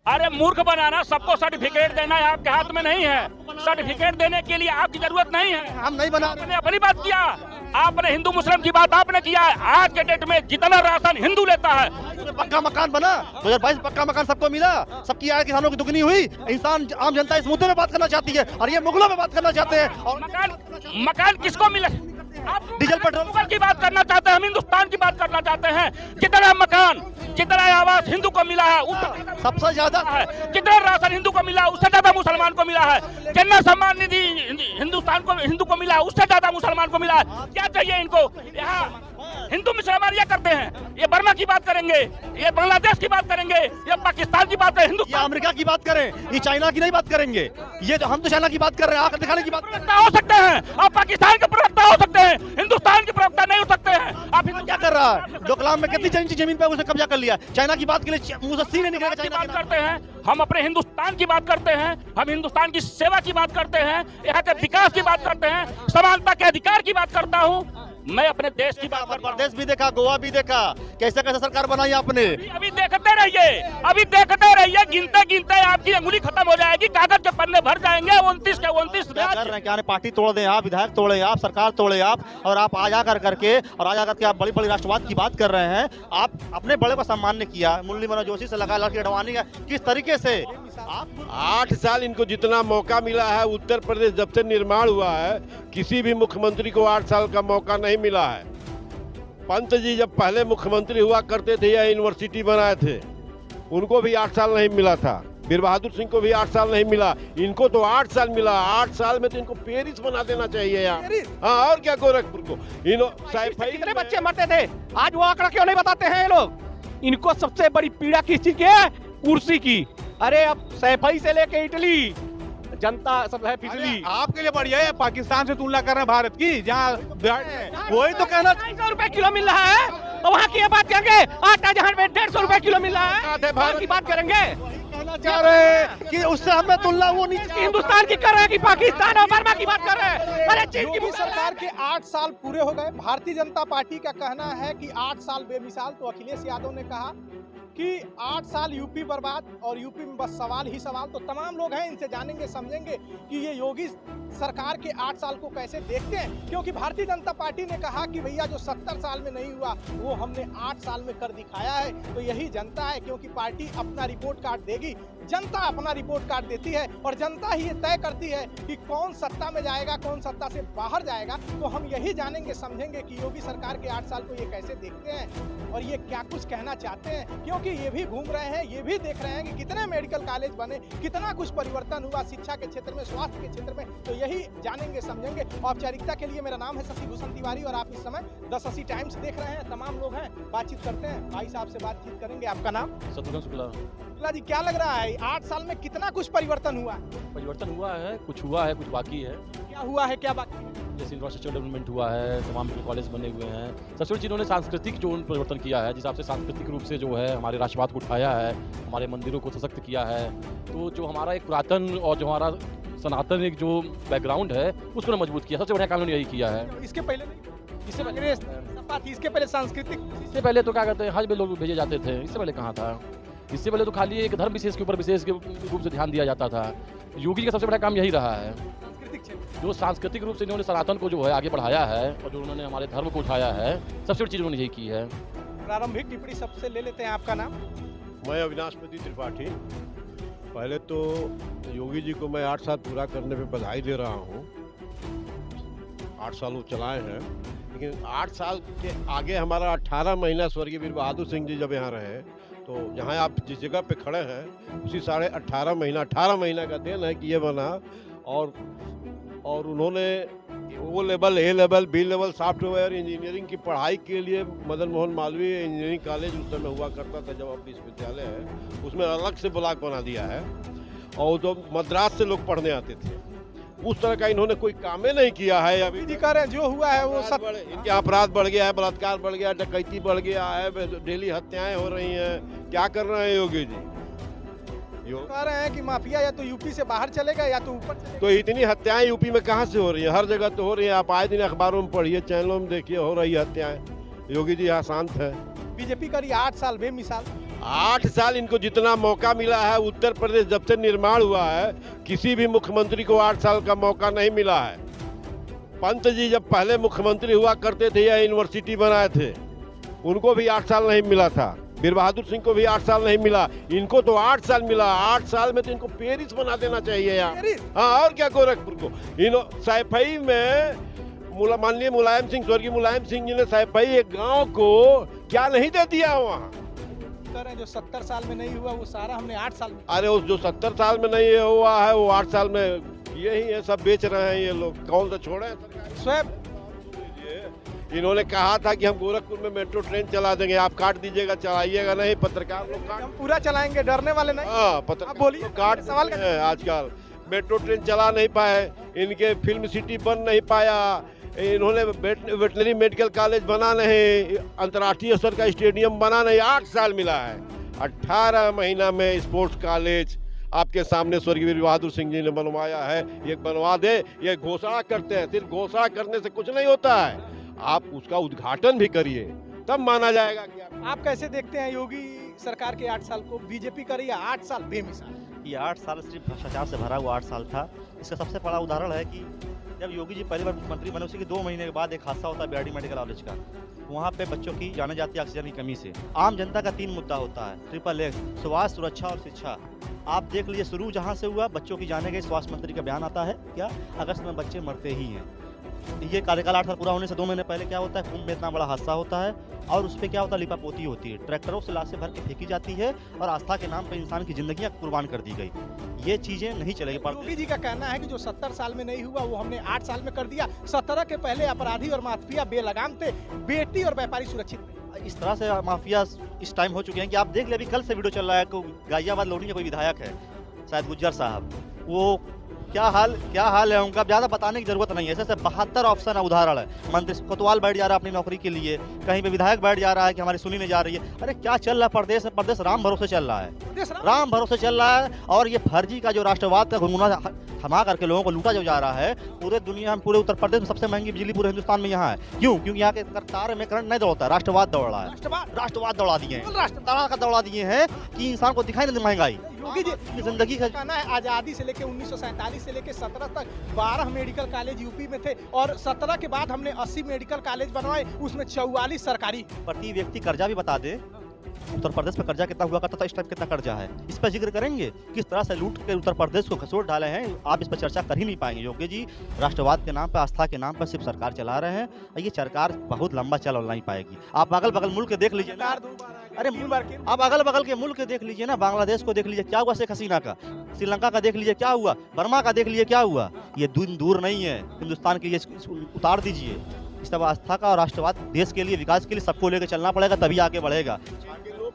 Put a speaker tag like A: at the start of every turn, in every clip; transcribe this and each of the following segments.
A: अरे मूर्ख बनाना, सबको सर्टिफिकेट देना है आपके हाथ में नहीं है। सर्टिफिकेट देने के लिए आपकी जरूरत नहीं है।
B: हम नहीं बना
A: आपने अपनी बात किया, आपने हिंदू मुस्लिम की बात आपने किया। आज के डेट में जितना राशन हिंदू लेता है,
B: पक्का मकान बना 2022 पक्का मकान सबको मिला, सबकी आय किसानों की दुगनी हुई। इंसान आम जनता इस मुद्दे में बात करना चाहती है और ये मुगलों में बात करना चाहते हैं। और
A: मकान किसको मिले? आप
B: डीजल पेट्रोल
A: की बात करना चाहते हैं, हम हिंदुस्तान की बात करना चाहते हैं। जितना मकान, जितना आवास हिंदू को मिला है उससे
B: सबसे ज्यादा
A: है, जितना राशन हिंदू को मिला है उससे ज्यादा मुसलमान को मिला है। जन्नत सम्मान निधि हिंदुस्तान को, हिंदू को मिला है उससे ज्यादा मुसलमान को मिला है। क्या चाहिए इनको? यहाँ हिंदू मुसलमान ये करते हैं, ये बर्मा की बात करेंगे, ये बांग्लादेश की बात करेंगे, ये पाकिस्तान की बात है,
B: ये अमेरिका की बात करें, ये चाइना की नहीं बात करेंगे। ये तो हम तो चाइना की बात कर रहे हैं, आकर दिखाने की बात
A: प्रवक्ता हो सकते हैं, आप पाकिस्तान के प्रवक्ता हो सकते हैं, हिंदुस्तान के प्रवक्ता नहीं हो सकते हैं। आप
B: क्या कर रहा है? डोकलाम में कितनी इंची जमीन पे उसने कब्जा कर लिया। चाइना की बात के लिए मुंह से सीने निकलेगा।
A: की
B: चाइना
A: बात करते हैं, हम अपने हिंदुस्तान की बात करते हैं, हम हिंदुस्तान की सेवा की बात करते हैं, यहाँ के विकास की बात करते हैं, समानता के अधिकार की बात करता हूँ। मैं अपने देश की बात करता हूँ।
B: प्रदेश भी देखा, गोवा भी देखा, कैसे कैसे सरकार बनाई आपने।
A: अभी देखते रहिए, अभी देखते रहिए, गिनते गिनते आपकी अंगुली खत्म हो जाएगी, कागज के पन्ने भर जाएंगे। 29 के 29
B: क्या कर रहे हैं? क्या पार्टी तोड़ दें आप, विधायक तोड़े आप, सरकार तोड़े आप, और आप आ जा करके आप बड़ी बड़ी राष्ट्रवाद की बात कर रहे हैं। आप अपने बड़े को सम्मान ने किया, मुरली मनोहर जोशी से लगा, लालकृष्ण आडवाणी का किस तरीके से आप
C: 8 साल इनको जितना मौका मिला है, उत्तर प्रदेश जब से निर्माण हुआ है किसी भी मुख्यमंत्री को 8 साल का मौका नहीं मिला है। पंत जी जब पहले मुख्यमंत्री हुआ करते थे या यूनिवर्सिटी बनाए थे, उनको भी 8 साल नहीं मिला था। वीर बहादुर सिंह को भी 8 साल नहीं मिला, इनको तो 8 साल मिला। 8 साल में तो इनको पेरिस बना देना चाहिए यार। हाँ, और क्या गोरखपुर को
D: कितने बच्चे मरते थे, आज वो आंकड़ा क्यों नहीं बताते हैं ये लोग? इनको सबसे बड़ी पीड़ा किस चीज की है? कुर्सी की। अरे अब सैफई से लेके इटली जनता सब है पिछली।
E: आपके लिए बढ़िया है, पाकिस्तान से तुलना कर रहे हैं भारत की, जहाँ वही तो कहना।
D: 250 रुपए किलो मिल रहा है, तो वहाँ की बात करेंगे। आटा जहाँ पे 150 रुपए किलो मिल रहा है, भारत की बात करेंगे।
B: कहना चाह रहे हैं कि उससे हमें तुलना वो नहीं,
D: हिंदुस्तान की कर रहे हैं कि पाकिस्तान और बर्मा की बात कर रहे हैं। अरे चीन की
F: सरकार के 8 साल पूरे हो गए। भारतीय जनता पार्टी का कहना है कि 8 साल बेमिसाल। तो अखिलेश यादव ने कहा कि 8 साल यूपी बर्बाद और यूपी में बस सवाल ही सवाल। तो तमाम लोग हैं, इनसे जानेंगे समझेंगे कि ये योगी सरकार के 8 साल को कैसे देखते हैं। क्योंकि भारतीय जनता पार्टी ने कहा कि भैया जो 70 साल में नहीं हुआ वो हमने 8 साल में कर दिखाया है। तो यही जनता है, क्योंकि पार्टी अपना रिपोर्ट कार्ड देगी, जनता अपना रिपोर्ट कार्ड देती है और जनता ही ये तय करती है कि कौन सत्ता में जाएगा, कौन सत्ता से बाहर जाएगा। तो हम यही जानेंगे समझेंगे कि योगी सरकार के 8 साल को ये कैसे देखते हैं और ये क्या कुछ कहना चाहते हैं। क्योंकि ये भी घूम रहे हैं, ये भी देख रहे हैं कि कितने मेडिकल कॉलेज बने, कितना कुछ परिवर्तन हुआ शिक्षा के क्षेत्र में, स्वास्थ्य के क्षेत्र में। तो यही जानेंगे समझेंगे। औपचारिकता के लिए मेरा नाम है शशि भूषण तिवारी और आप इस समय 1080 टाइम्स देख रहे हैं। तमाम लोग हैं, बातचीत करते हैं, भाई साहब से बातचीत करेंगे। आपका नाम?
G: शत्रुघ्न शुक्ला।
F: शुक्ला जी, क्या लग रहा है 8 साल में कितना कुछ परिवर्तन हुआ?
G: परिवर्तन हुआ है, कुछ हुआ है, कुछ बाकी है।
F: क्या हुआ है, क्या बाकी?
G: जैसे इंफ्रास्ट्रक्चर डेवलपमेंट हुआ है, तमाम कॉलेज बने हुए हैं। सबसे बड़ी चीज़ उन्होंने सांस्कृतिक जो परिवर्तन किया है, जिस हिसाब से सांस्कृतिक रूप से जो है हमारे राष्ट्रवाद को उठाया है, हमारे मंदिरों को सशक्त किया है। तो जो हमारा एक पुरातन और जो हमारा सनातन एक जो बैकग्राउंड है उसको मजबूत किया। सबसे बढ़िया काम उन्होंने यही किया है।
F: इसके पहले नहीं, इससे पहले सपा थी, इसके पहले सांस्कृतिक,
G: इससे पहले तो क्या कहते हैं हज में लोग भेजे जाते थे। इससे पहले कहाँ था? इससे पहले तो खाली एक धर्म विशेष के ऊपर विशेष के रूप से ध्यान दिया जाता था। योगी का सबसे बड़ा काम यही रहा है, जो सांस्कृतिक रूप से इन्होंने सनातन को जो है आगे बढ़ाया है और जो उन्होंने हमारे धर्म को उठाया है। सबसे बड़ी चीज़ उन्होंने यही की है।
F: प्रारंभिक टिप्पणी सबसे ले लेते हैं, आपका नाम?
C: मैं अविनाशपति त्रिपाठी। पहले तो योगी जी को मैं 8 साल पूरा करने पे बधाई दे रहा हूँ। 8 साल वो चलाए हैं, लेकिन 8 साल के आगे हमारा 18 महीना स्वर्गीय वीर बहादुर सिंह जी जब यहाँ रहे, तो जहाँ आप जिस जगह पे खड़े हैं उसी 18 महीना का देन है कि ये बना। और उन्होंने वो level, A level, B level software engineering की पढ़ाई के लिए मदन मोहन मालवीय इंजीनियरिंग कॉलेज उस समय हुआ करता था, जब अब विश्वविद्यालय है, उसमें अलग से ब्लॉक बना दिया है। और जो मद्रास से लोग पढ़ने आते थे, उस तरह का इन्होंने कोई काम ही नहीं किया है। अभी
F: जी कह रहे हैं जो हुआ है वो सब,
C: इनके अपराध बढ़ गया है, बलात्कार बढ़ गया, डकैती बढ़ गया है, डेली हत्याएं हो रही हैं। क्या कर रहे हैं योगी जी?
F: कह रहे हैं कि माफिया या तो यूपी से बाहर चलेगा या तो ऊपर चलेगा।
C: तो इतनी हत्याएं यूपी में कहाँ से हो रही है? हर जगह तो हो रही है। आप आए दिन अखबारों में पढ़िए, चैनलों में देखिए, हो रही हत्याएं। योगी जी यहाँ शांत है।
F: बीजेपी करी 8 साल बेमिसाल।
C: 8 साल इनको जितना मौका मिला है, उत्तर प्रदेश जब से निर्माण हुआ है किसी भी मुख्यमंत्री को 8 साल का मौका नहीं मिला है। पंत जी जब पहले मुख्यमंत्री हुआ करते थे या यूनिवर्सिटी बनाए थे, उनको भी 8 साल नहीं मिला था। वीर बहादुर सिंह को भी 8 साल नहीं मिला, इनको तो 8 साल मिला। 8 साल में तो इनको पेरिस बना देना चाहिए यार। हाँ, और क्या गोरखपुर को। सैफई में माननीय मुलायम सिंह, स्वर्गीय मुलायम सिंह जी ने सैफई एक गांव को क्या नहीं दे दिया वहाँ।
F: जो 70 साल में नहीं हुआ वो सारा हमने 8 साल में।
C: अरे उस जो 70 साल में नहीं हुआ है वो 8 साल में यही है, सब बेच रहे हैं ये लोग। कौन सा छोड़े
F: स्वयं
C: इन्होंने कहा था कि हम गोरखपुर में मेट्रो ट्रेन चला देंगे, आप काट दीजिएगा, चलाइएगा नहीं। पत्रकार लोग
F: हम पूरा चलाएंगे, डरने वाले नहीं।
C: हाँ, पत्रकार
F: बोलिए,
C: काट
F: सवाल
C: है। आजकल मेट्रो ट्रेन चला नहीं पाए, इनके फिल्म सिटी बन नहीं पाया, इन्होंने वेटनरी मेडिकल कॉलेज बना नहीं, अंतर्राष्ट्रीय स्तर का स्टेडियम बना नहीं। 8 साल मिला है। 18 महीना में स्पोर्ट्स कॉलेज आपके सामने स्वर्गीय वीर बहादुर सिंह जी ने बनवाया है। ये बनवा दे, ये घोषणा करते हैं, सिर्फ घोषणा करने से कुछ नहीं होता है, आप उसका उद्घाटन भी करिए, तब माना जाएगा कि
F: आप कैसे देखते हैं योगी सरकार के 8 साल को? बीजेपी कर रही है 8 साल बेमिसाल।
B: ये 8 साल सिर्फ भ्रष्टाचार से भरा हुआ 8 साल था। इसका सबसे बड़ा उदाहरण है कि जब योगी जी पहली बार मुख्यमंत्री बने उसी के 2 महीने के बाद एक हादसा होता है बीआरडी मेडिकल कॉलेज का। वहाँ पे बच्चों की जाने जाती है ऑक्सीजन की कमी से। आम जनता का 3 मुद्दा होता है, ट्रिपल एक्स, स्वास्थ्य, सुरक्षा और शिक्षा। आप देख लीजिए, शुरू जहाँ से हुआ, बच्चों की जाने गई, स्वास्थ्य मंत्री का बयान आता है क्या, अगस्त में बच्चे मरते ही हैं। ये कार्यकाल 8 साल पूरा होने से 2 महीने पहले क्या होता है, कुंभ में इतना बड़ा हादसा होता है और उस पर क्या होता है, लिपापोती होती है, ट्रैक्टरों से लाशें भर के फेंकी जाती है और आस्था के नाम पर इंसान की जिंदगियां कुर्बान कर दी गई। ये चीजें नहीं चलेगी।
F: योगी जी का कहना है कि जो 70 साल में नहीं हुआ वो हमने 8 साल में कर दिया। 17 के पहले अपराधी और माफिया बेलगाम थे, बेटी और व्यापारी सुरक्षित थे।
B: इस तरह से माफिया इस टाइम हो चुके हैं कि आप देख ले, अभी कल से वीडियो चल रहा है, गाजियाबाद लोनी के कोई विधायक है शायद गुज्जर साहब, वो क्या हाल है उनका ज्यादा बताने की जरूरत नहीं है। ऐसे 72 ऑप्शन है, उदाहरण है। मंत्री कोतवाल बैठ जा रहा है अपनी नौकरी के लिए, कहीं पे विधायक बैठ जा रहा है कि हमारी सुनी नहीं जा रही है। अरे क्या चल रहा है प्रदेश में? प्रदेश राम भरोसे चल रहा है, राम भरोसे चल रहा है। और ये फर्जी का जो राष्ट्रवाद का गुनगुना थमा करके लोगों को लूटा जो जा रहा है, पूरे दुनिया में, पूरे उत्तर प्रदेश में सबसे महंगी बिजली पूरे हिंदुस्तान में यहाँ है। क्यों? क्योंकि यहाँ के तार में करंट नहीं दौड़ता, राष्ट्रवाद दौड़ रहा है। राष्ट्रवाद दौड़ा दिए हैं, राष्ट्रवाद दौड़ा दिए हैं कि इंसान को दिखाई नहीं महंगाई।
F: योगी जी
B: जिंदगी का
F: कहना है आजादी से लेकर 1947 से लेकर 17 तक 12 मेडिकल कॉलेज यूपी में थे और 17 के बाद हमने 80 मेडिकल कॉलेज बनवाए, उसमें 44 सरकारी।
B: प्रति व्यक्ति कर्जा भी बता दे, उत्तर प्रदेश में कर्जा कितना हुआ करता था, इस टाइम कितना कर्जा है, इस पर जिक्र करेंगे? किस तरह से लूट के उत्तर प्रदेश को खसोट डाले हैं, आप इस पर चर्चा कर ही नहीं पाएंगे। योगी जी राष्ट्रवाद के नाम पर, आस्था के नाम पर सिर्फ सरकार चला रहे हैं और ये सरकार बहुत लंबा चल नहीं पाएगी। आप अगल बगल मुल्क देख लीजिए ना, अरे आप अगल बगल के मुल्क देख लीजिए ना, बांग्लादेश को देख लीजिए क्या हुआ शेख हसीना का, श्रीलंका का देख लीजिए क्या हुआ, बर्मा का देख लीजिए क्या हुआ। ये दिन दूर नहीं है, हिंदुस्तान के लिए उतार दीजिए। इस तरह आस्था का और राष्ट्रवाद देश के लिए, विकास के लिए सबको लेकर चलना पड़ेगा, तभी आगे बढ़ेगा।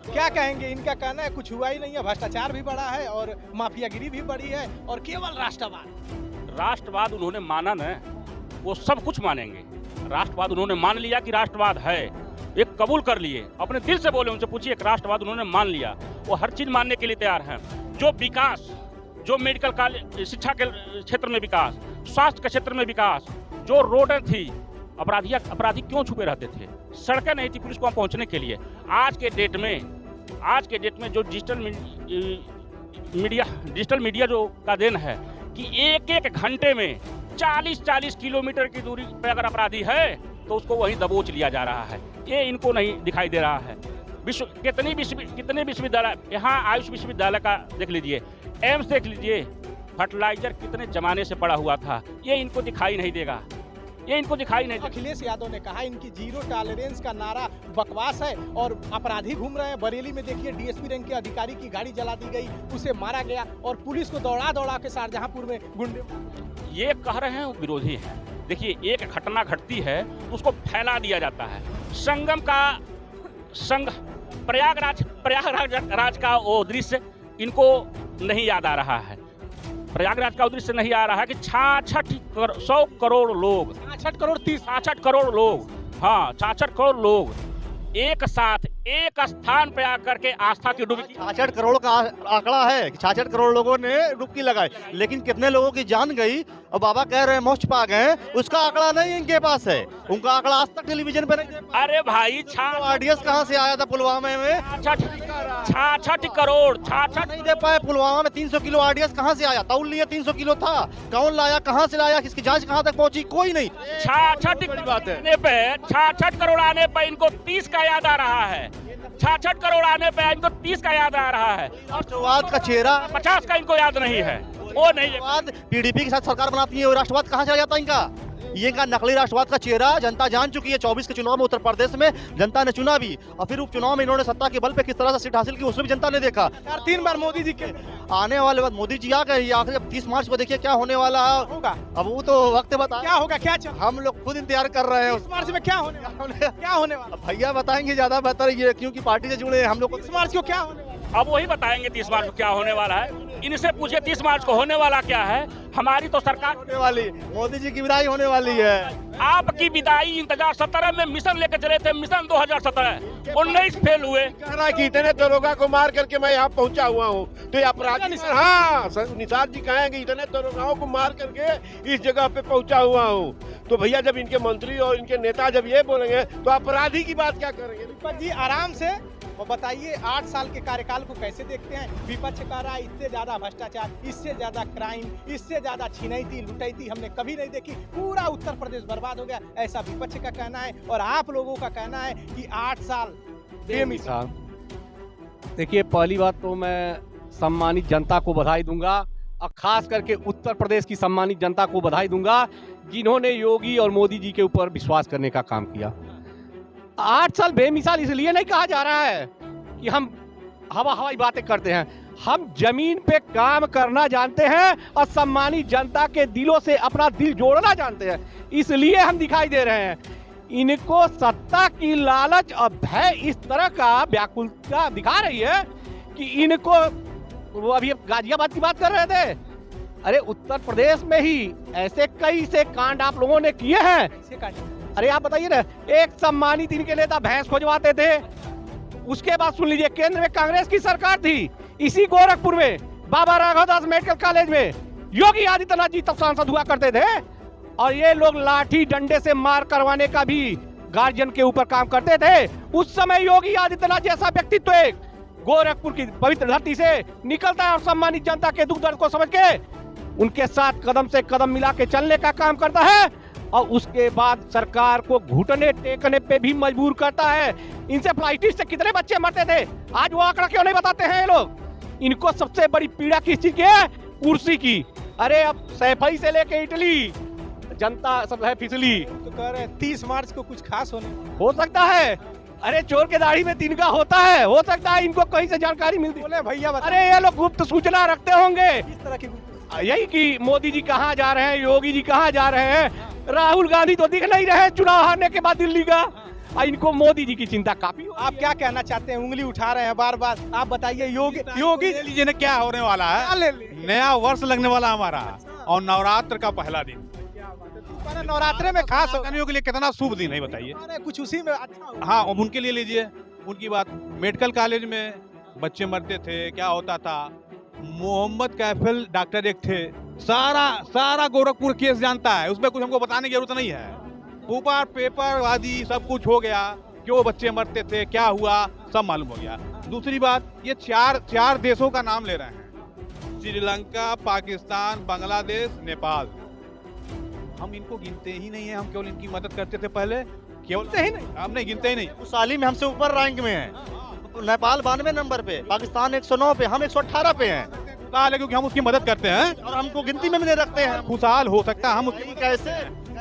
F: क्या कहेंगे? इनका कहना है कुछ हुआ ही नहीं है, भ्रष्टाचार भी बढ़ा है और माफियागिरी भी बढ़ी है और केवल
A: राष्ट्रवाद उन्होंने माना न, वो सब कुछ मानेंगे। राष्ट्रवाद उन्होंने मान लिया कि राष्ट्रवाद है, एक कबूल कर लिए, अपने दिल से बोले, उनसे पूछिए, एक राष्ट्रवाद उन्होंने मान लिया, वो हर चीज मानने के लिए तैयार हैं। जो विकास, जो मेडिकल कॉलेज, शिक्षा के क्षेत्र में विकास, स्वास्थ्य के क्षेत्र में विकास, जो रोडें थी, अपराधी क्यों छुपे रहते थे, सड़कें नहीं थी पुलिस को पहुंचने के लिए। आज के डेट में जो डिजिटल मीडिया जो का देन है कि एक घंटे में 40 किलोमीटर की दूरी पे अगर अपराधी है तो उसको वहीं दबोच लिया जा रहा है। ये इनको नहीं दिखाई दे रहा है। कितने विश्वविद्यालय, यहाँ आयुष विश्वविद्यालय का देख लीजिए, एम्स देख लीजिए, फर्टिलाइजर कितने जमाने से पड़ा हुआ था, ये इनको दिखाई नहीं देगा, ये इनको दिखाई नहीं देगा।
F: अखिलेश यादव ने कहा इनकी जीरो टॉलरेंस का नारा बकवास है और अपराधी घूम रहे हैं। बरेली में देखिए डीएसपी रैंक के अधिकारी की गाड़ी जला दी गई, उसे मारा गया और पुलिस को दौड़ा के शाहजहांपुर में गुंडे।
A: ये कह रहे हैं वो विरोधी हैं। देखिए, एक घटना घटती है तो उसको फैला दिया जाता है। प्रयागराज का वो दृश्य इनको नहीं याद आ रहा है। प्रयागराज का उद्देश्य नहीं आ रहा है कि 100 करोड़ लोग, 66 करोड़ लोग एक साथ एक स्थान पे आकर के आस्था की डुबकी
B: 66 करोड़ का आंकड़ा है कि 66 करोड़ लोगों ने डुबकी लगाई, लेकिन कितने लोगों की जान गई और बाबा कह रहे हैं मोक्ष पा गए, उसका आंकड़ा नहीं इनके पास है। उनका आंकड़ा आज तक टेलीविजन पे नहीं दे पाए।
A: अरे भाई
B: आरडीएस कहाँ से आया था पुलवामा में?
A: 66 करोड़ 66
B: नहीं दे पाए। पुलवामा में 300 किलो आरडीएस कहाँ से आया? तौल लिए 300 किलो था, कौन लाया, कहाँ से लाया, किसकी जांच कहाँ तक पहुंची? कोई नहीं।
A: 66 करोड़ आने पर इनको 30 का याद आ रहा है। 66 करोड़ आने पे इनको 30 का याद आ रहा है।
B: राष्ट्रवाद का चेहरा
A: 50 का इनको याद नहीं है, वो नहीं है।
B: राष्ट्रवाद पीडीपी के साथ सरकार बनाती है, वो राष्ट्रवाद कहाँ चला जाता है इनका? ये का नकली राष्ट्रवाद का चेहरा जनता जान चुकी है। 24 के चुनाव में उत्तर प्रदेश में जनता ने चुना भी, और फिर उपचुनाव में इन्होंने सत्ता के बल पे किस तरह से सीट हासिल की उसमें भी जनता ने देखा।
F: 3 बार मोदी जी के
B: आने वाले बाद मोदी जी आ गए, आखिर 30 मार्च को देखिए क्या होने वाला
F: होगा।
B: अब वो तो वक्त बता,
F: क्या होगा, क्या चल
B: हम लोग खुद इंतजार कर रहे हैं।
F: 30 मार्च में क्या होने वाला?
B: भैया बताएंगे ज्यादा बेहतर, ये क्योंकि पार्टी से जुड़े हैं हम लोग को।
F: 30 मार्च को क्या होने वाला?
A: अब वही बताएंगे 30 मार्च को क्या होने वाला है। इनसे पूछे 30 मार्च को होने वाला क्या है। हमारी तो सरकार
B: होने वाली, मोदी जी की विदाई होने वाली है।
A: आपकी विदाई इंतजार 17 में मिशन लेकर चले थे, मिशन 2017 19 फेल हुए।
C: कह रहा है कि इतने दरोगा को मार करके मैं यहाँ पहुँचा हुआ हूँ, तो ये अपराधी। हाँ, निषाद जी कहेंगे इतने दरोगाओं को मार करके इस जगह पे पहुँचा हुआ हूँ। तो भैया जब इनके मंत्री और इनके नेता जब ये बोलेंगे तो अपराधी की बात क्या करेंगे?
F: विपक्ष जी आराम से और बताइए 8 साल के कार्यकाल को कैसे देखते हैं? विपक्ष कह रहा है इससे ज्यादा भ्रष्टाचार, इससे ज्यादा क्राइम, इससे ज्यादा छिनैती लुटैती हमने कभी नहीं देखी, पूरा उत्तर प्रदेश बर्बाद हो गया, ऐसा विपक्ष का कहना है। और आप लोगों का कहना है कि 8 साल बेमिसाल।
D: देखिए, पहली बात तो मैं सम्मानित जनता को बधाई दूंगा, और खास करके उत्तर प्रदेश की सम्मानित जनता को बधाई दूंगा जिन्होंने योगी और मोदी जी के ऊपर विश्वास करने का काम किया। 8 साल बेमिसाल इसलिए नहीं कहा जा रहा है कि हम हवाई बातें करते हैं, हम जमीन पे काम करना जानते हैं और सम्मानित जनता के दिलों से अपना दिल जोड़ना जानते हैं, इसलिए हम दिखाई दे रहे हैं। इनको सत्ता की लालच और भय इस तरह का व्याकुलता दिखा रही है कि इनको, वो अभी गाजियाबाद की बात कर रहे थे, अरे उत्तर प्रदेश में ही ऐसे कई से कांड आप लोगों ने किए हैं। अरे आप बताइए ना, एक सम्मानित इनके नेता भैंस खोजवाते थे, उसके बाद सुन लीजिए केंद्र में कांग्रेस की सरकार थी, इसी गोरखपुर में बाबा राघवदास मेडिकल कॉलेज में योगी आदित्यनाथ जी तब सांसद हुआ करते थे, और ये लोग लाठी डंडे से मार करवाने का भी गार्जियन के ऊपर काम करते थे। उस समय योगी आदित्यनाथ जैसा व्यक्तित्व एक गोरखपुर की पवित्र धरती से निकलता है और सम्मानित जनता के दुख दर्द को समझ के उनके साथ कदम से कदम मिला के चलने का काम करता है, और उसके बाद सरकार को घुटने टेकने पे भी मजबूर करता है। इंसेफ्लाइटिस से कितने बच्चे मरते थे, आज वो आंकड़ा क्यों नहीं बताते हैं ये लोग? इनको सबसे बड़ी पीड़ा किस चीज की है? कुर्सी की। अरे अब सैफई से लेके इटली जनता सब है फिसली।
F: तो कह रहे हैं 30 मार्च को कुछ खास
D: हो सकता है, अरे चोर के दाढ़ी में तिनका होता है, हो सकता है इनको कहीं से जानकारी मिलती।
F: बोले भैया
D: अरे ये लोग गुप्त सूचना रखते होंगे,
F: इस तरह की
D: यही कि मोदी जी कहाँ जा रहे हैं, योगी जी कहाँ जा रहे हैं। राहुल गांधी तो दिख नहीं रहे चुनाव हारने के बाद दिल्ली का, इनको मोदी जी की चिंता काफी।
F: आप क्या कहना चाहते हैं? उंगली उठा रहे हैं बार बार, आप बताइए। योगी
E: ले लीजिए ना, क्या होने वाला है, नया वर्ष लगने वाला हमारा, और नवरात्र का पहला दिन।
F: नवरात्रे में खास
E: कर्मियों के लिए कितना शुभ दिन है बताइए।
F: कुछ उसी में अच्छा।
E: हाँ, अब उनके लिए लीजिए उनकी बात। मेडिकल कॉलेज में बच्चे मरते थे, क्या होता था, मोहम्मद कैफिल डॉक्टर एक थे, सारा गोरखपुर केस जानता है, उसमें कुछ हमको बताने की जरूरत नहीं है। ऊपर पेपर आदि सब कुछ हो गया, क्यों बच्चे मरते थे, क्या हुआ, सब मालूम हो गया। दूसरी बात, ये चार देशों का नाम ले रहे हैं, श्रीलंका, पाकिस्तान, बांग्लादेश, नेपाल। हम इनको गिनते ही नहीं है, हम केवल इनकी मदद करते थे पहले, केवल ही नहीं, हम नहीं गिनते ही नहीं।
B: खुशहाली में हमसे ऊपर रैंक में है, नेपाल 92 नंबर पे, पाकिस्तान 109 पे, हम 118 पे हैं।
E: खुशहाल है क्योंकि हम उसकी मदद करते हैं
B: और हमको गिनती में भी नहीं रखते हैं।
E: खुशहाल हो सकता है, हम उसकी
B: कैसे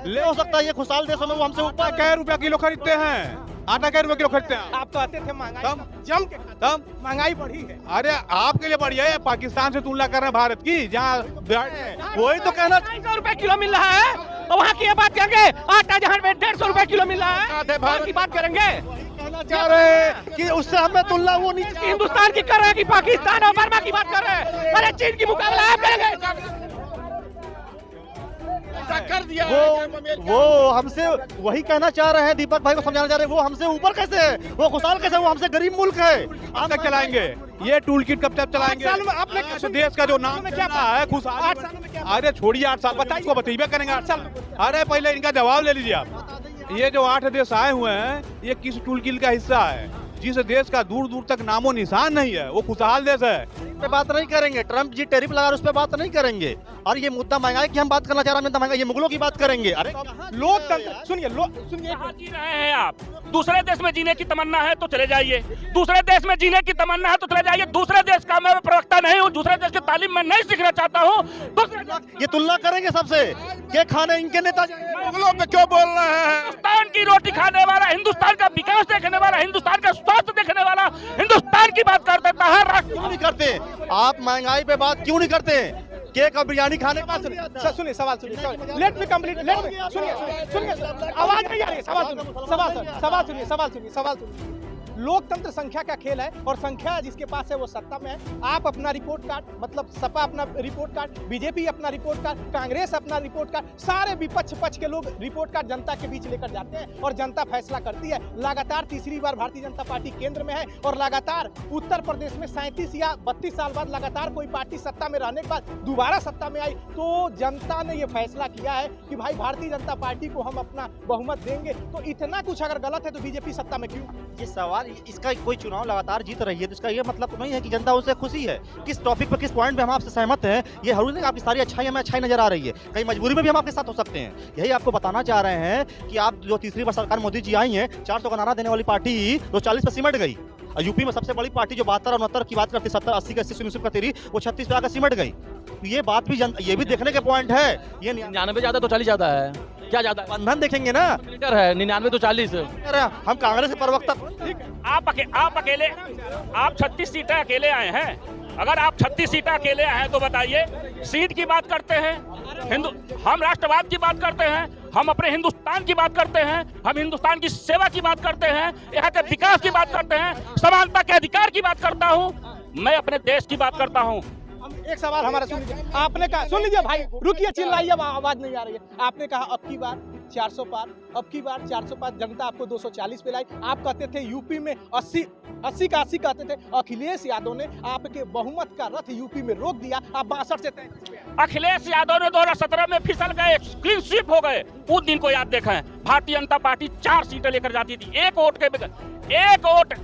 B: ले हो सकता है? ये खुशहाल देशों में वो हमसे ऊपर।
E: क्या रुपया किलो खरीदते हैं, आटा क्या रुपया किलो खरीदते हैं
F: आप कहते थे महंगाई जम के
E: तब
F: महंगाई बढ़ी है।
E: अरे आपके लिए बढ़िया है, पाकिस्तान से तुलना कर रहे हैं भारत की, जहाँ वही तो कहना।
D: 250 रुपए किलो मिल रहा है, तो वहाँ की बात करेंगे। आटा जहाँ पे 150 रुपए किलो मिल रहा है, भारत की बात करेंगे।
B: चाह रहे कि उससे हमें तुलना वो नहीं,
D: हिंदुस्तान की कर रहे हैं कि पाकिस्तान और बर्मा की बात कर रहे हैं। अरे चीन की मुकाबला आप करेंगे। कर दिया है।
B: वो हमसे वही कहना चाह रहे हैं, दीपक भाई को समझाना चाह रहे हैं, वो हमसे ऊपर कैसे है, वो खुशहाल कैसे है, वो हमसे गरीब मुल्क है।
E: कब तक चलाएंगे ये टूल किट, कब तक चलाएंगे?
F: 8 साल में आपने
E: इस देश का जो नाम
F: में
E: क्या
F: क्या
E: है खुशहाल।
F: 8 सालों में क्या
E: अरे छोड़िए 8 साल, बताइए इसको बतइबे करेंगे 8 साल। अरे पहले इनका जवाब ले लीजिए आप। ये जो 8 देश आए हुए हैं, ये किस टूल किट का हिस्सा है? जिस देश का दूर दूर तक नामो निशान नहीं है, वो खुशहाल देश है।
B: इस पे बात नहीं करेंगे, ट्रम्प जी टैरिफ लगा रहे उस पे बात नहीं करेंगे। और ये मुद्दा महंगाई की हम बात करना चाह रहे हैं, महंगाई ये मुगलों की बात करेंगे। अरे
F: लोकतंत्र सुनिए
A: कहाँ जी रहे हैं आप? दूसरे देश में जीने की तमन्ना है तो चले जाइए, दूसरे देश में जीने की तमन्ना है तो चले जाइए। दूसरे देश का मैं प्रवक्ता नहीं हूँ, दूसरे देश की तालीम में नहीं सीखना चाहता हूँ।
B: ये तुलना करेंगे सबसे के खाने इनके नेता
E: मुगलों पे क्यों बोल रहे हैं?
A: हिंदुस्तान की रोटी खाने वाला, हिंदुस्तान का विकास देखने वाला, हिंदुस्तान का स्वास्थ्य देखने वाला हिंदुस्तान की बात कर देता है।
B: क्यों नहीं करते आप? महंगाई पे बात क्यों नहीं करते? केक और बिरयानी खाने के बाद
F: सुनिए सवाल सुनिए, let me complete, let me सुनिए आवाज नहीं आ रही है, सवाल सुनिए। लोकतंत्र संख्या का खेल है और संख्या जिसके पास है वो सत्ता में है। आप अपना रिपोर्ट कार्ड, मतलब सपा अपना रिपोर्ट कार्ड, बीजेपी अपना रिपोर्ट कार्ड, कांग्रेस अपना रिपोर्ट कार्ड, सारे विपक्ष पक्ष के लोग रिपोर्ट कार्ड जनता के बीच लेकर जाते हैं और जनता फैसला करती है। लगातार तीसरी बार भारतीय जनता पार्टी केंद्र में है और लगातार उत्तर प्रदेश में 37 या 32 साल बाद लगातार कोई पार्टी सत्ता में रहने के बाद दोबारा सत्ता में आई, तो जनता ने ये फैसला किया है कि भाई भारतीय जनता पार्टी को हम अपना बहुमत देंगे। तो इतना कुछ अगर गलत है तो बीजेपी सत्ता में क्यों?
B: ये सवाल, इसका कोई चुनाव लगातार जीत रही है तो इसका ये मतलब तो नहीं है कि जनता उससे खुशी है। किस टॉपिक पर, किस पॉइंट पे हम आपसे सहमत हैं, ये जरूरी नहीं आपकी सारी अच्छाई हमें अच्छाई नजर आ रही है, कहीं मजबूरी में भी हम आपके साथ हो सकते हैं। यही आपको बताना चाह रहे हैं कि आप जो तीसरी बार सरकार मोदी जी आई हैं, 400 का नारा देने वाली पार्टी तो 40 पे सिमट गई। और यूपी में सबसे बड़ी पार्टी जो 72 और 69 की बात करती, 70, 80 का 80 सुनिश्चित करती रही, वो 36 पे आकर सिमट गई। तो ये बात भी ये भी देखने के पॉइंट है। ये
G: 99 ज्यादा तो 40 ज्यादा है, क्या ज्यादा है?
B: बंधन देखेंगे ना,
G: लीटर है 99 तो 40।
B: अरे हम कांग्रेस के प्रवक्ता,
A: आप अकेले, आप 36 सीटें अकेले आए हैं। अगर आप 36 सीटें अकेले आए हैं तो बताइए, सीट की बात करते हैं, हम राष्ट्रवाद की बात करते हैं, हम अपने हिंदुस्तान की बात करते हैं, हम हिंदुस्तान की सेवा की बात करते हैं, यहाँ के विकास की बात करते हैं, समानता के अधिकार की बात करता हूँ, मैं अपने देश की बात करता हूँ।
F: एक सवाल हमारा सुन लीजिए, आपने कहा, सुन लीजिए भाई, रुकिए, चिल्लाइए, आवाज नहीं आ रही है। आपने कहा अब की बार 400 पार, अब की बार 400 पार, जनता आपको 240 पे लाई। आप कहते थे यूपी में 80 का 80 कहते थे। अखिलेश यादव ने आपके बहुमत का रथ यूपी में रोक दिया, आप 62 से 33 पे।
A: अखिलेश यादव ने 2017 में फिसल गए, क्लीन स्वीप हो गए। उस दिन को याद देखें, भारतीय जनता पार्टी 4 सीटें लेकर जाती थी, एक वोट के बगैर। एक वोट,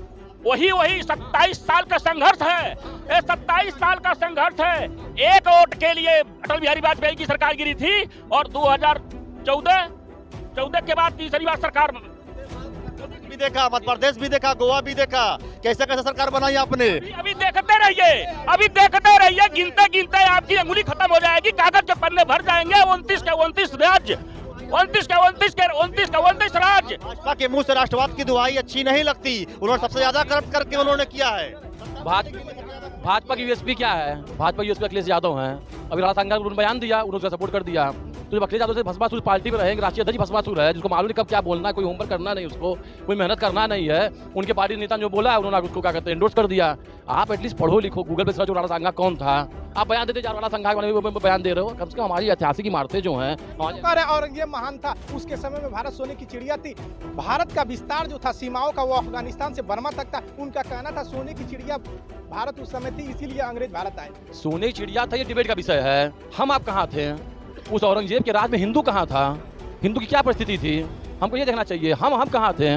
A: वही 27 साल का संघर्ष है, ये 27 साल का संघर्ष है। एक वोट के लिए अटल बिहारी वाजपेयी की सरकार गिरी थी और 2014 के बाद तीसरी बार सरकार
B: भी देखा, मध्य प्रदेश भी देखा, गोवा भी देखा, कैसे कैसे सरकार बनाई आपने।
A: अभी देखते रहिए, गिनते गिनते आपकी अंगुली खत्म हो जाएगी, कागज के पन्ने भर जाएंगे। 29 के 29 राज्य, 29 राज्य।
B: भाजपा के मुंह से राष्ट्रवाद की दुहाई अच्छी नहीं लगती, उन्होंने सबसे ज्यादा करप्ट करके उन्होंने किया है।
G: भाजपा की यूएसपी क्या है? भाजपा की यूएसपी अखिलेश यादव हैं। अभी राणा संघ उन्होंने बयान दिया, उन्होंने सपोर्ट कर दिया। तो जब अखिलेश यादव से भस्मासुर पार्टी में रहेंगे, राष्ट्रीय अध्यक्ष भस्मासुर है, जिसको मालूम नहीं कब क्या बोलना है, कोई होमवर्क करना नहीं, उसको कोई मेहनत करना नहीं है। उनके पार्टी नेता जो बोला है उन्होंने उसको क्या कहते हैं, एंडोर्स कर दिया। आप एटलीस्ट पढ़ो लिखो, गूगल पे सर्च राणा संघा कौन था। आप बयान देते राणा संघा बयान दे रहे हो, कम से कम हमारी ऐतिहासिक इमारतें जो हैं।
F: औरंगजेब महान था, उसके समय में भारत सोने की चिड़िया थी। भारत का विस्तार जो था सीमाओं का, वो अफगानिस्तान से बर्मा तक था। उनका कहना था सोने की चिड़िया भारत उस समय थी, इसीलिए अंग्रेज भारत आए।
G: सोने की चिड़िया था, ये डिबेट का विषय है। हम आप कहाँ थे? उस औरंगजेब के राज में हिंदू कहाँ था? हिंदू की क्या परिस्थिति थी? हमको ये देखना चाहिए, हम कहाँ थे?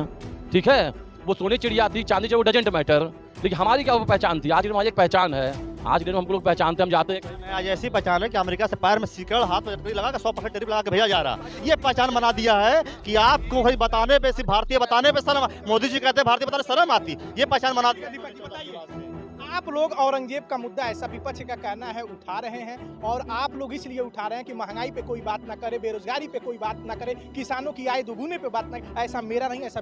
G: ठीक है, वो सोने चिड़िया थी, चांदी जो डजेंट मैटर, लेकिन हमारी क्या वो पहचान थी? आज की हमारी एक पहचान है, आज के दिन हमको लोग पहचानते, हम जाते हैं।
B: आज ऐसी पहचान है कि अमेरिका से पैर में सीकड़, हाथ में लगा के 100% टैरिफ लगा के भेजा जा रहा। ये पहचान बना दिया है कि आपको भाई बताने पे, सिर्फ भारतीय बताने पे शर्म, मोदी जी कहते हैं भारतीय बताने शर्म आती, ये पहचान बना दिया।
F: आप लोग औरंगजेब का मुद्दा, ऐसा विपक्ष का कहना है, उठा रहे हैं और आप लोग इसलिए उठा रहे हैं कि महंगाई पे कोई बात ना करे, बेरोजगारी पे कोई बात ना करे, किसानों की आय दोगुने पे बात ना करे। ऐसा मेरा नहीं, ऐसा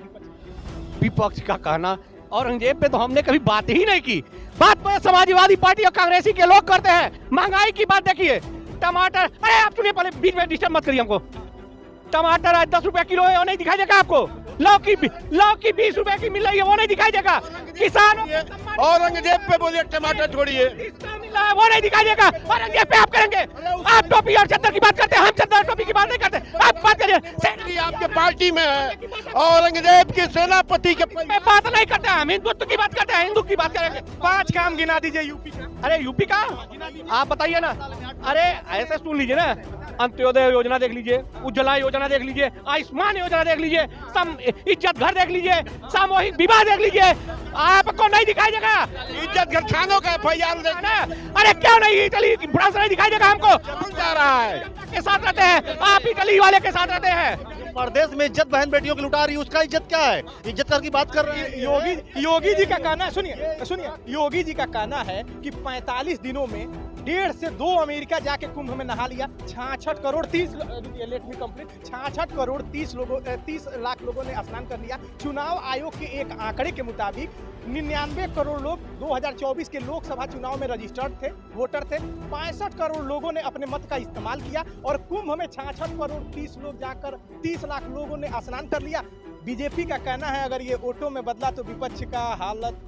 D: विपक्ष का कहना। औरंगजेब पे तो हमने कभी बात ही नहीं की। बात पर समाजवादी पार्टी और कांग्रेसी के लोग करते हैं। महंगाई की बात देखिए, टमाटर, अरे आप सुनिए, पहले बीच में डिस्टर्ब मत करिए हमको। टमाटर आज 10 रुपया किलो है और नहीं दिखाई देगा आपको? लौकी 20 रुपए की मिल रही है वो नहीं दिखाई देगा। किसान
C: औरंगजेब पे बोलिए टमाटर छोड़िए,
D: मिल रहा है वो नहीं दिखाई देगा। औरंगजेब पे आप करेंगे, आप टोपी और चद्दर की बात करते हैं, हम चद्दर टोपी की बात नहीं करते। आप बात करिए,
C: आपके पार्टी में है औरंगजेब के सेनापति के
D: बात नहीं करते हैं, हम हिंदुत्व की बात करते हैं, हिंदू की बात करेंगे। 5 काम गिना दीजिए यूपी का। अरे यूपी का आप बताइए ना। अरे ऐसे सुन लीजिए ना, अंत्योदय योजना देख लीजिए, उज्ज्वला योजना देख लीजिए, आयुष्मान योजना देख लीजिए, इज्जत घर देख लीजिए, सामूहिक विवाह देख लीजिए, आपको नहीं दिखाई देगा।
C: इज्जत घर खानों का FIR देखना।
D: अरे क्यों नहीं, इटली फ्रांस नहीं दिखाई देगा हमको।
C: जा रहा है
D: के साथ रहते हैं आप, इटली वाले के साथ रहते हैं।
B: प्रदेश में इज्जत बहन बेटियों की लुटा रही है, उसका इज्जत क्या है? इज्जत कर की बात कर रहे हैं।
F: योगी जी का कहना है, सुनिए योगी जी का कहना है कि 45 दिनों में 1.5 से 2 अमेरिका जाके कुंभ में नहा लिया। 66 crore 30 let me complete 66 crore 30 lakh लोगों ने स्नान कर लिया। चुनाव आयोग के एक आंकड़े के मुताबिक 99 करोड़ लोग 2024 के लोकसभा चुनाव में रजिस्टर्ड थे, वोटर थे। 65 करोड़ लोगों ने अपने मत का इस्तेमाल किया और कुंभ में 66 करोड़ 30 लोग जाकर 30 लाख लोगों ने स्नान कर लिया। बीजेपी का कहना है अगर ये वोटों में बदला तो विपक्ष का हालत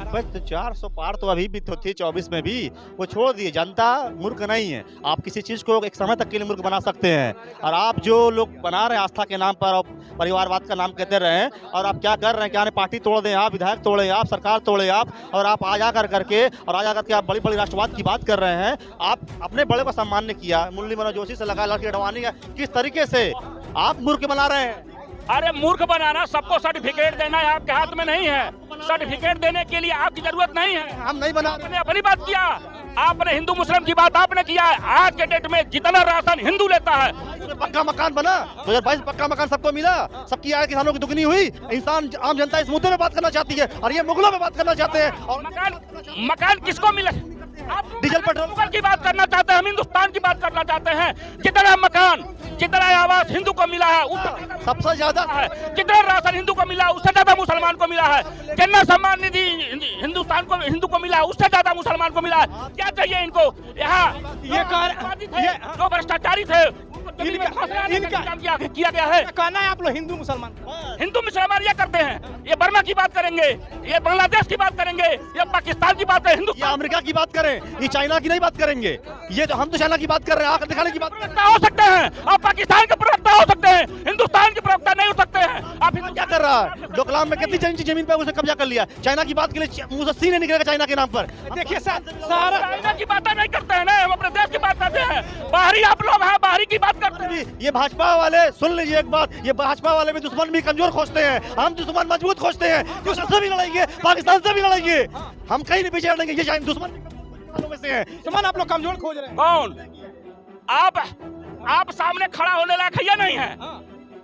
B: बस तो 400 पार तो अभी भी तो थी 24 में भी, वो छोड़ दिए। जनता मूर्ख नहीं है, आप किसी चीज को एक समय तक के लिए मूर्ख बना सकते हैं। और आप जो लोग बना रहे हैं आस्था के नाम पर और परिवारवाद का नाम कहते रहे हैं, और आप क्या कर रहे हैं, क्या पार्टी तोड़ दें आप, विधायक तोड़े आप, सरकार तोड़े आप, और आप आ जा करके आप बड़ी बड़ी राष्ट्रवाद की बात कर रहे हैं। आप अपने बड़े को सम्मान नहीं किया, मुरली मनोहर जोशी से लगा लाठी अडवाणी का, किस तरीके से आप मूर्ख बना रहे हैं?
A: अरे मूर्ख बनाना, सबको सर्टिफिकेट देना है आपके हाथ में नहीं है। सर्टिफिकेट देने के लिए आपकी जरूरत नहीं है।
B: हम नहीं बना,
A: आपने अपनी बात किया, आपने हिंदू मुस्लिम की बात आपने किया। आज के डेट में जितना राशन हिंदू लेता है,
B: पक्का मकान बना 2022 पक्का मकान सबको मिला, सबकी आय किसानों की दुगनी हुई। इंसान आम जनता इस मुद्दे में बात करना चाहती है और ये मुगलों में बात करना चाहते हैं। और
A: मकान किसको मिला? आप
B: डीजल पेट्रोल
A: की बात करना चाहते हैं, हम हिंदुस्तान की बात करना चाहते हैं। जितना मकान, जितना आवास हिंदू को मिला है,
B: सबसे ज्यादा
A: है। जितना राशन हिंदू को मिला है उससे ज्यादा मुसलमान को मिला है। जन्नत सम्मान निधि हिंदुस्तान को, हिंदू को मिला है उससे ज्यादा मुसलमान को मिला है। क्या चाहिए इनको? यहाँ जो भ्रष्टाचारी थे किया गया है।
F: कहना है आप लोग हिंदू मुसलमान
A: ये करते हैं। ये बर्मा की बात करेंगे, ये बांग्लादेश की बात करेंगे, ये पाकिस्तान की बात है,
B: ये अमेरिका की बात करें, ये चाइना की नहीं बात करेंगे। ये तो हम तो चाइना की बात कर रहे हैं, आकर दिखाने की बात
A: हो सकते हैं। आप पाकिस्तान के प्रवक्ता हो सकते हैं, हिंदुस्तान के प्रवक्ता नहीं हो सकते हैं। आप
B: क्या कर रहा है? डोकलाम में कितनी इंच जमीन पर उसने कब्जा कर लिया। चाइना की बात के लिए मुंह से सीने निकलेगा चाइना के नाम पर।
F: देखिए
A: सारा चाइना की बातें नहीं करते हैं ना, हम अपने देश की बात करते हैं। बाहरी आप लोग हैं, बाहरी की बात करते हैं।
B: ये भाजपा वाले सुन लीजिए एक बात, ये भाजपा वाले भी दुश्मन भी कमजोर खोजते हैं, हम दुश्मन मजबूत खोजते हैं। दुश्मन से भी लड़ेंगे, पाकिस्तान से भी लड़ेंगे, हम कहीं नहीं पीछे हटेंगे। ये दुश्मन में से है।
F: दुश्मन आप लोग कमजोर खोज रहे हैं।
A: कौन? आप सामने खड़ा होने लायक है या नहीं है?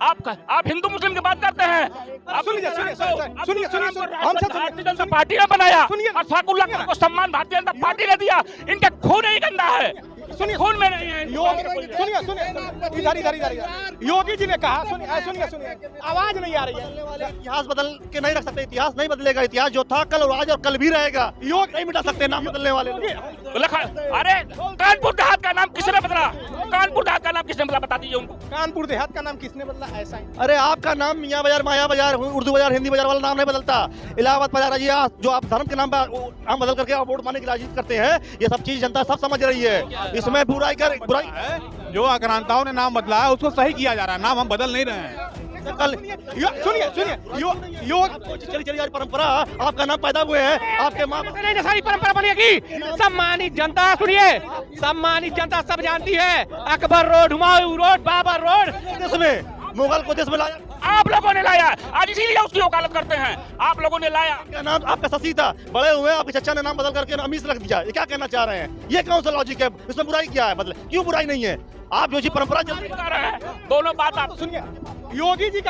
A: आप हिंदू मुस्लिम की बात करते हैं।
F: सुनिए
A: भारतीय जनता पार्टी ने बनाया और साकुल्ला को सम्मान भारतीय जनता पार्टी ने दिया। इनका खून ही गंदा है,
F: सुनिए
A: खून में नहीं है।
F: सुनिए इधर योगी जी ने कहा, सुनिए आवाज नहीं आ रही है।
B: इतिहास बदल के नहीं रख सकते, इतिहास नहीं बदलेगा। इतिहास जो था कल और आज और कल भी रहेगा। योग नहीं मिटा सकते नाम बदलने वाले।
A: अरे कानपुर देहात का नाम किसने बदला? कानपुर देहात का नाम किसने बदला? बता दीजिए उनको।
F: कानपुर देहात का नाम किसने बदला? ऐसा ही।
B: अरे आपका नाम मियाँ बाजार, माया बाजार, उर्दू बाजार, हिंदी बाजार वाला नाम नहीं बदलता। इलाहाबाद बाजार जो आप धर्म के नाम पर नाम बदल करके आप वोट पाने की राजनीति करते हैं, ये सब चीज जनता सब समझ रही है। इसमें बुराई
E: जो आक्रांताओं ने नाम बदला है उसको सही किया जा रहा है, नाम हम बदल नहीं रहे हैं।
B: कल
F: सुनिए
B: चलिए आज परंपरा आपका नाम पैदा हुए हैं, आपके माँ
D: नहीं सारी परंपरा बनेगी। सम्मानित जनता सुनिए, सम्मानित जनता सब जानती है, Akbar road, Humayun road, Babur road,
B: देश में मुगल को देश में लाया
A: आप लोगों ने लाया। आज इसीलिए उसकी वकालत करते हैं, आप लोगों ने लाया।
B: क्या नाम आपका शशि था, बड़े हुए आपके चचा ने नाम बदल करके अमीश रख दिया। ये क्या कहना चाह रहे हैं? ये कौन सा लॉजिक है? इसमें बुराई क्या है? मतलब क्यों बुराई नहीं है? आप जो जी परंपरा चल रही है,
A: दोनों बात आप
F: सुनिए। योगी जी